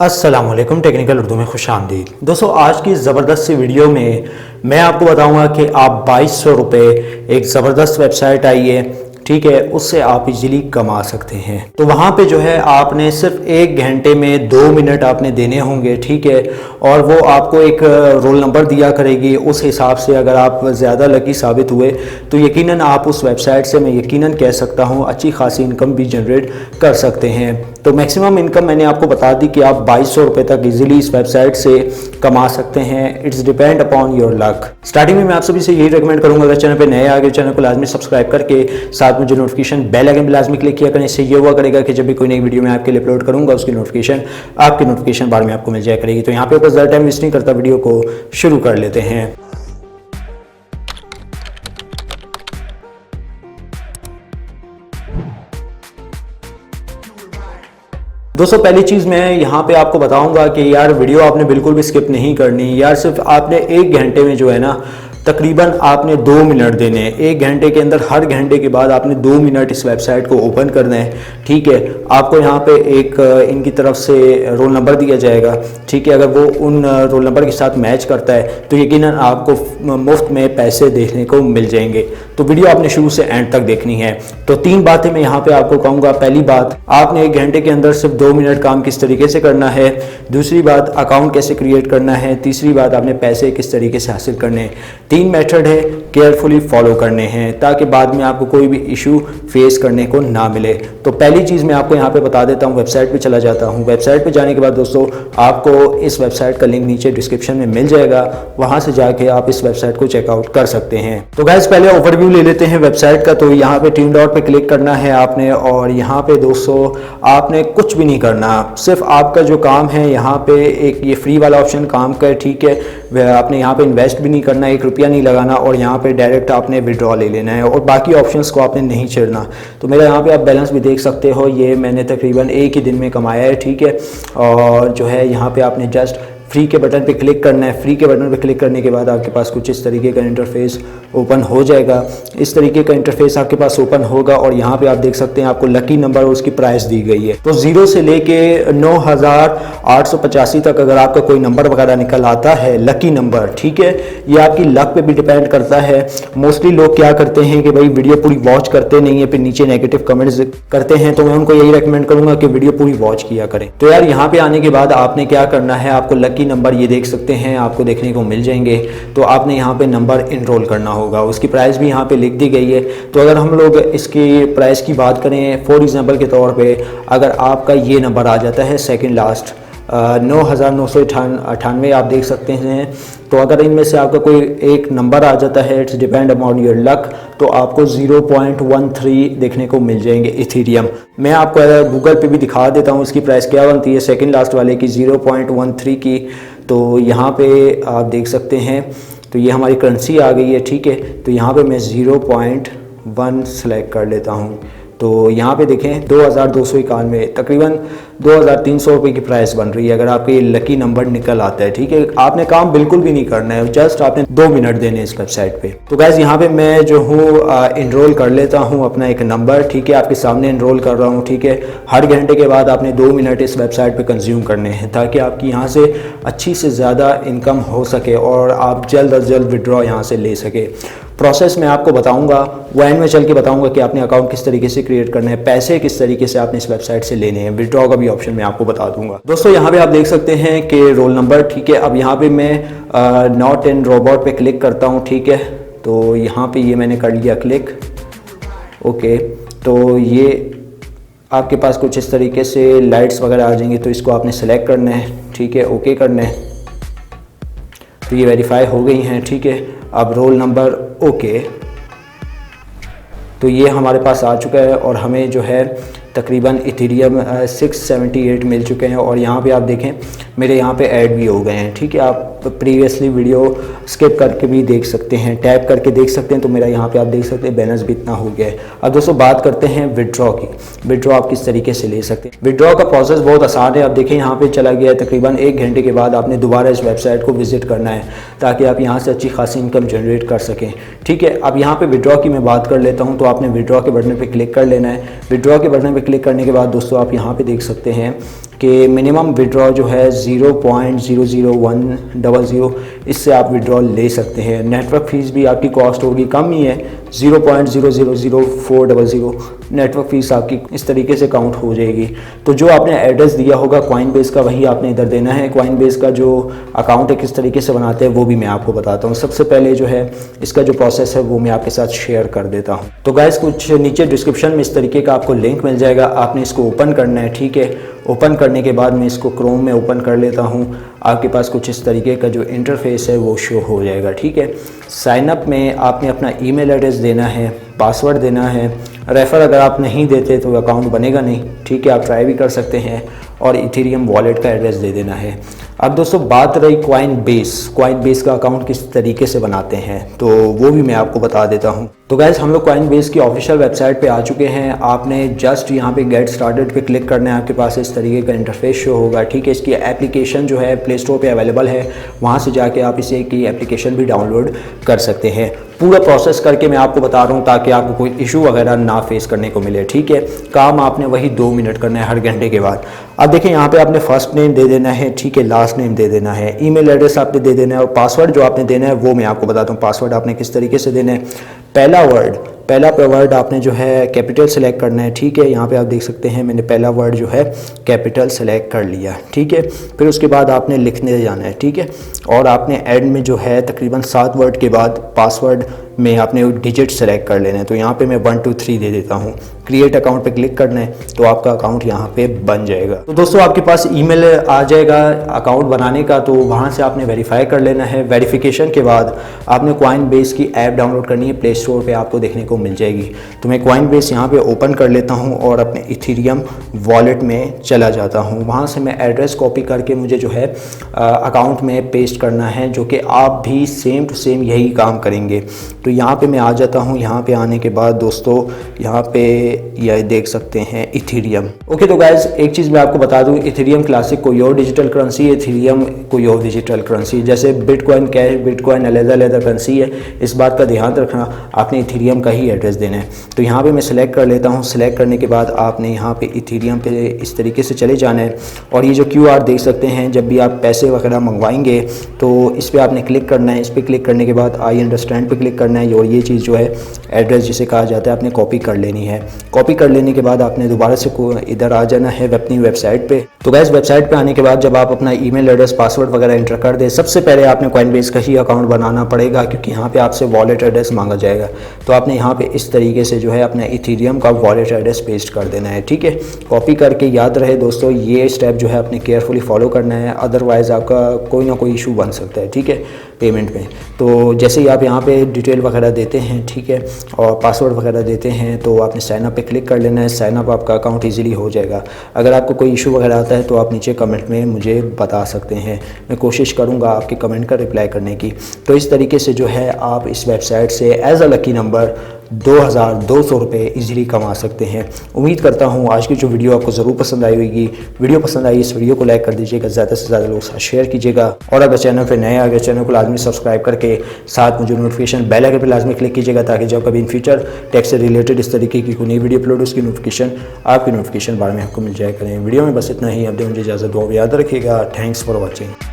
अस्सलामुअलैकुम, टेक्निकल उर्दू में खुशामदीद। दोस्तों, आज की ज़बरदस्त सी वीडियो में मैं आपको बताऊंगा कि आप 2200 रुपये एक ज़बरदस्त वेबसाइट आई है, ठीक है, उससे आप इजीली कमा सकते हैं। तो वहाँ पे जो है आपने सिर्फ 1 घंटे में 2 मिनट आपने देने होंगे, ठीक है, और वो आपको एक रोल नंबर दिया करेगी। उस हिसाब से अगर आप ज़्यादा लकी साबित हुए तो यकीनन आप उस वेबसाइट से, मैं यकीनन कह सकता हूँ, अच्छी खासी इनकम भी जनरेट कर सकते हैं। तो मैक्सिमम इनकम मैंने आपको बता दी कि आप 2200 रुपये तक इजीली इस वेबसाइट से कमा सकते हैं। It's depend upon your luck. Starting में मैं आप सभी से यही रिकमेंड करूंगा, अगर चैनल पे नए आ गए चैनल को लाजमी सब्सक्राइब करके साथ में जो नोटिफिकेशन बेल आइकन पे लाजमी क्लिक किया करें। इससे ये हुआ करेगा कि जब भी कोई नई वीडियो मैं आपके लिए अपलोड करूंगा उसकी नोटिफिकेशन आपकी नोटिफिकेशन बार में आपको मिल जाया करेगी। तो यहाँ पे ऊपर ज़्यादा टाइम वेस्ट नहीं करता, वीडियो को शुरू कर लेते हैं। दोस्तों, पहली चीज़ मैं यहाँ पे आपको बताऊंगा कि यार वीडियो आपने बिल्कुल भी स्किप नहीं करनी। यार सिर्फ आपने 1 घंटे में जो है ना तकरीबन आपने 2 मिनट देने हैं। 1 घंटे के अंदर हर घंटे के बाद आपने 2 मिनट इस वेबसाइट को ओपन करना है, ठीक है। आपको यहाँ पे एक इनकी तरफ से रोल नंबर दिया जाएगा, ठीक है। अगर वो उन रोल नंबर के साथ मैच करता है तो यकीनन आपको मुफ्त में पैसे देखने को मिल जाएंगे। तो वीडियो आपने शुरू से एंड तक देखनी है। तो 3 बातें मैं यहाँ पे आपको कहूँगा। पहली बात, आपने 1 घंटे के अंदर सिर्फ 2 मिनट काम किस तरीके से करना है। दूसरी बात, अकाउंट कैसे क्रिएट करना है। तीसरी बात, आपने पैसे किस तरीके से हासिल करने हैं। 3 मेथड है, केयरफुली फॉलो करने हैं ताकि बाद में आपको कोई भी इशू फेस करने को ना मिले। तो पहली चीज़ मैं आपको यहाँ पे बता देता हूँ, वेबसाइट पे चला जाता हूँ। वेबसाइट पे जाने के बाद दोस्तों आपको इस वेबसाइट का लिंक नीचे डिस्क्रिप्शन में मिल जाएगा, वहाँ से जाके आप इस वेबसाइट को चेकआउट कर सकते हैं। तो गाइस, पहले ओवरव्यू ले लेते हैं वेबसाइट का। तो यहाँ पे 3 डॉट पे क्लिक करना है आपने, और यहाँ पे दोस्तों आपने कुछ भी नहीं करना। सिर्फ आपका जो काम है यहाँ पे एक ये फ्री वाला ऑप्शन काम का है, ठीक है। आपने यहाँ पे इन्वेस्ट भी नहीं करना, 1 रुपया नहीं लगाना, और यहाँ पे डायरेक्ट आपने विड्रॉ ले लेना है, और बाकी ऑप्शंस को आपने नहीं छेड़ना। तो मेरा यहाँ पे आप बैलेंस भी देख सकते हो, ये मैंने तकरीबन 1 ही दिन में कमाया है, ठीक है। और जो है यहाँ पे आपने जस्ट फ्री के बटन पे क्लिक करना है। फ्री के बटन पे क्लिक करने के बाद आपके पास कुछ इस तरीके का इंटरफेस ओपन हो जाएगा। इस तरीके का इंटरफेस आपके पास ओपन होगा, और यहाँ पे आप देख सकते हैं आपको लकी नंबर और उसकी प्राइस दी गई है। तो 0 से लेके 9885 तक अगर आपका कोई नंबर वगैरह निकल आता है, लकी नंबर, ठीक है, ये आपकी लक पे भी डिपेंड करता है। मोस्टली लोग क्या करते हैं कि भाई वीडियो पूरी वॉच करते नहीं है, फिर नीचे नेगेटिव कमेंट्स करते हैं। तो मैं उनको यही रेकमेंड करूंगा कि वीडियो पूरी वॉच किया करें। तो यार यहाँ पे आने के बाद आपने क्या करना है, आपको लकी नंबर ये देख सकते हैं आपको देखने को मिल जाएंगे। तो आपने यहाँ पे नंबर इनरोल करना होगा, उसकी प्राइस भी यहाँ पे लिख दी गई है। तो अगर हम लोग इसकी प्राइस की बात करें, फॉर एग्जांपल के तौर पे, अगर आपका ये नंबर आ जाता है सेकंड लास्ट 9998 आप देख सकते हैं। तो अगर इनमें से आपका कोई एक नंबर आ जाता है, it's depend upon your luck, तो आपको 0.13 देखने को मिल जाएंगे इथीरियम। मैं आपको गूगल पे भी दिखा देता हूँ इसकी प्राइस क्या बनती है सेकंड लास्ट वाले की, 0.13 की। तो यहाँ पे आप देख सकते हैं, तो ये हमारी करेंसी आ गई है, ठीक है। तो यहाँ पे मैं 0.1 सेलेक्ट कर लेता हूँ। तो यहाँ पे देखें 2291, तकरीबन 2300 रुपये की प्राइस बन रही है अगर आपके ये लकी नंबर निकल आता है, ठीक है। आपने काम बिल्कुल भी नहीं करना है, जस्ट आपने 2 मिनट देने इस वेबसाइट पे। तो गाइस, यहाँ पे मैं जो हूँ इनरोल कर लेता हूँ अपना एक नंबर, ठीक है, आपके सामने इनरोल कर रहा हूँ, ठीक है। हर घंटे के बाद आपने 2 मिनट इस वेबसाइट पे कंज्यूम करने हैं ताकि आपकी यहाँ से अच्छी से ज़्यादा इनकम हो सके और आप जल्द अज जल्द विड्रॉ यहाँ से ले सके। प्रोसेस मैं आपको बताऊंगा, वो एंड में चल के बताऊंगा कि आपने अकाउंट किस तरीके से क्रिएट करना है, पैसे किस तरीके से आपने इस वेबसाइट से लेने हैं, विड्रॉ का भी ऑप्शन मैं आपको बता दूंगा। दोस्तों, यहाँ पे आप देख सकते हैं कि रोल नंबर, ठीक है। अब यहाँ पे मैं नॉट इन रोबोट पे क्लिक करता हूँ, ठीक है। तो यहाँ पे ये मैंने कर लिया क्लिक, ओके। तो ये आपके पास कुछ इस तरीके से लाइट्स वगैरह आ जाएंगी, तो इसको आपने सेलेक्ट करना है, ठीक है, ओके करना है। तो ये वेरीफाई हो गई हैं, ठीक है। अब रोल नंबर, ओके। तो ये हमारे पास आ चुका है, और हमें जो है तकरीबन इथीरियम 678 मिल चुके हैं। और यहाँ पे आप देखें मेरे यहाँ पे ऐड भी हो गए हैं, ठीक है। आप प्रीवियसली वीडियो स्किप करके भी देख सकते हैं, टैप करके देख सकते हैं। तो मेरा यहाँ पे आप देख सकते हैं बैलेंस भी इतना हो गया है। अब दोस्तों बात करते हैं विड्रॉ की। विड्रॉ आप किस तरीके से ले सकते हैं। विड्रॉ का प्रोसेस बहुत आसान है। आप देखें यहाँ पे चला गया है, तकरीबन 1 घंटे के बाद आपने दोबारा इस वेबसाइट को विजिट करना है ताकि आप यहाँ से अच्छी खासी इनकम जनरेट कर सकें, ठीक है। अब यहाँ पे विड्रॉ की मैं बात कर लेता हूँ। तो आपने विड्रॉ के बटन पर क्लिक कर लेना है। विड्रॉ के बटन पर क्लिक करने के बाद दोस्तों आप यहाँ पर देख सकते हैं कि मिनिमम विड्रॉ जो है 0.00100 इससे आप विड्रॉ ले सकते हैं। नेटवर्क फ़ीस भी आपकी कॉस्ट होगी कम ही है, 0.000400 नेटवर्क फ़ीस आपकी इस तरीके से काउंट हो जाएगी। तो जो आपने एड्रेस दिया होगा कॉइनबेस का वही आपने इधर देना है। कॉइनबेस का जो अकाउंट है किस तरीके से बनाते हैं वो भी मैं आपको बताता हूँ। सबसे पहले जो है इसका जो प्रोसेस है वो मैं आपके साथ शेयर कर देता हूँ। तो गाइस कुछ नीचे डिस्क्रिप्शन में इस तरीके का आपको लिंक मिल जाएगा, आपने इसको ओपन करना है, ठीक है। ओपन करने के बाद मैं इसको क्रोम में ओपन कर लेता हूँ। आपके पास कुछ इस तरीके का जो इंटरफेस है वो शो हो जाएगा, ठीक है। साइनअप में आपने अपना ईमेल एड्रेस देना है, पासवर्ड देना है। रेफ़र अगर आप नहीं देते तो अकाउंट बनेगा नहीं, ठीक है, आप ट्राई भी कर सकते हैं। और इथेरियम वॉलेट का एड्रेस दे देना है। अब दोस्तों बात रही कॉइनबेस का अकाउंट किस तरीके से बनाते हैं तो वो भी मैं आपको बता देता हूँ। तो गाइस हम लोग कॉइनबेस की ऑफिशियल वेबसाइट पे आ चुके हैं। आपने जस्ट यहाँ पे गेट स्टार्टेड पे क्लिक करना है, आपके पास इस तरीके का इंटरफेस शो होगा, ठीक है। इसकी एप्लीकेशन जो है प्ले स्टोर पे अवेलेबल है, वहाँ से जाके आप इसे की एप्लीकेशन भी डाउनलोड कर सकते हैं। पूरा प्रोसेस करके मैं आपको बता रहा हूँ ताकि आपको कोई इशू वगैरह ना फेस करने को मिले, ठीक है। काम आपने वही 2 मिनट करना है हर घंटे के बाद। अब देखिए यहाँ पे आपने फर्स्ट नेम दे देना है, ठीक है, लास्ट नेम दे देना है, ईमेल एड्रेस आपने दे देना है और पासवर्ड जो आपने देना है वो मैं आपको बताता हूँ। पासवर्ड आपने किस तरीके से देना है। पहला वर्ड आपने जो है कैपिटल सेलेक्ट करना है, ठीक है। यहाँ पे आप देख सकते हैं मैंने पहला वर्ड जो है कैपिटल सेलेक्ट कर लिया, ठीक है। फिर उसके बाद आपने लिखने जाना है, ठीक है। और आपने एंड में जो है तकरीबन 7 वर्ड के बाद पासवर्ड में आपने डिजिट सेलेक्ट कर लेना है। तो यहाँ पे मैं 1 2 3 दे देता हूँ। क्रिएट अकाउंट पे क्लिक करना है तो आपका अकाउंट यहाँ पे बन जाएगा। तो दोस्तों आपके पास ईमेल आ जाएगा अकाउंट बनाने का, तो वहाँ से आपने वेरीफाई कर लेना है। वेरिफिकेशन के बाद आपने कॉइनबेस की ऐप डाउनलोड करनी है, प्ले स्टोर पे आपको देखने को मिल जाएगी। तो मैं कॉइनबेस यहाँ पे ओपन कर लेता हूँ और अपने इथेरियम वॉलेट में चला जाता हूँ। वहाँ से मैं एड्रेस कॉपी करके मुझे जो है अकाउंट में पेस्ट करना है, जो कि आप भी सेम टू सेम यही काम करेंगे। तो यहाँ पे मैं आ जाता हूँ। यहाँ पे आने के बाद दोस्तों यहाँ पे यह देख सकते हैं इथेरियम। ओके तो गाइज एक चीज़ मैं आपको बता दूँ, इथेरियम क्लासिक कोई और डिजिटल करेंसी है, इथेरियम कोई और डिजिटल करेंसी। जैसे बिटकॉइन कैश, बिटकॉइन अलग करेंसी है, इस बात का ध्यान रखना। आपने इथेरियम का ही एड्रेस देना है। तो यहाँ पे मैं सिलेक्ट कर लेता हूँ। सिलेक्ट करने के बाद आपने यहाँ पे इथेरियम पे इस तरीके से चले जाना है और ये जो QR देख सकते हैं, जब भी आप पैसे वगैरह मंगवाएंगे तो इस पर आपने क्लिक करना है। इस पर क्लिक करने के बाद आई अंडरस्टैंड पे क्लिक करना है और ये चीज़ जो है एड्रेस जिसे कहा जाता है आपने कॉपी कर लेनी है। कॉपी कर लेने के बाद आपने दोबारा से इधर आ जाना है अपनी वेबसाइट पे। तो गैस वेबसाइट पे आने के बाद जब आप अपना ईमेल एड्रेस, पासवर्ड वगैरह इंटर कर दें, सबसे पहले आपने कॉइनबेस का ही अकाउंट बनाना पड़ेगा क्योंकि यहाँ पे आपसे वॉलेट एड्रेस मांगा जाएगा। तो आपने यहाँ पे इस तरीके से जो है अपना इथेरियम का वॉलेट एड्रेस पेस्ट कर देना है, ठीक है। कॉपी करके याद रहे दोस्तों ये स्टेप जो है आपने केयरफुली फॉलो करना है, अदरवाइज़ आपका कोई ना कोई इशू बन सकता है, ठीक है, पेमेंट में। तो जैसे ही आप यहाँ पे डिटेल वगैरह देते हैं, ठीक है, और पासवर्ड वगैरह देते हैं तो आपने साइन अप पे क्लिक कर लेना है। साइन अप आपका अकाउंट इजीली हो जाएगा। अगर आपको कोई इशू वगैरह आता है तो आप नीचे कमेंट में मुझे बता सकते हैं, मैं कोशिश करूँगा आपके कमेंट का रिप्लाई करने की। तो इस तरीके से जो है आप इस वेबसाइट से एज अ लकी नंबर 2200 रुपये ईजिली कमा सकते हैं। उम्मीद करता हूँ आज की जो वीडियो आपको ज़रूर पसंद आई होगी। वीडियो पसंद आई इस वीडियो को लाइक कर दीजिएगा, ज़्यादा से ज़्यादा लोग साथ शेयर कीजिएगा और अगर चैनल पे नए आ गए चैनल को लाजमी सब्सक्राइब करके साथ मुझे नोटिफिकेशन बेल आइकन पर लाजमी क्लिक कीजिएगा ताकि जब कभी इन फ्यूचर टेक से रिलेटेड इस तरीके की कोई नई वीडियो अपलोड उसकी नोटिफिकेशन आपकी नोटिफिकेशन बार में आपको मिल जाए करें। वीडियो में बस इतना ही। अब मुझे इजाज़त दो, याद रखिएगा। Thanks for watching.